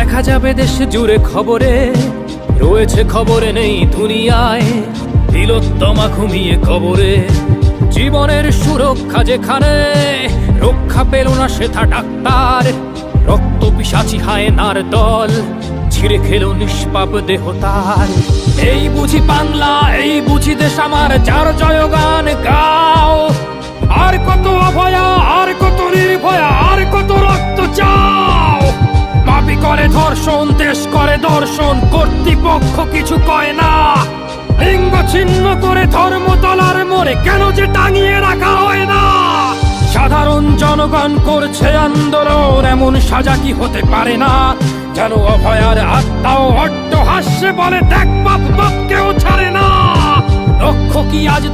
দেখা যাবে দেশ জুড়ে খবরে, রয়েছে খবরে নেই দুনিয়ায়। তিলোত্তমা ঘুমিয়ে কবরে, জীবনের সুরক্ষা যেখানে, রক্ষা পেল না সেথা ডাক্তার। রক্ত পিশাচি হায়নার দল, ছিঁড়ে খেলো নিষ্পাপ দেহ তার। এই বুঝি বাংলা, এই বুঝি দেশ আমার, যার জয়গান গাও। আর কত অভয়া, আর কত নির্ভয়া, আর কত রক্ত চাও। পাপী করে ধর্ষণ, দেশ করে দর্শন, কর্তৃপক্ষ কিছু কয় না। লিঙ্গ ছিন্ন করে ধর্মতলার মোড়ে কেন যে টাঙিয়ে রাখা হয় না। সাধারণ জনগণ করছে আন্দোলন, এমন সাজা কি হতে পারে না। যেন অভয়ার আত্মাও অট্ট হাস্যে বলে, দেখ বাপ বাপকেও ছাড়ে না। লক্ষ্য কি আজ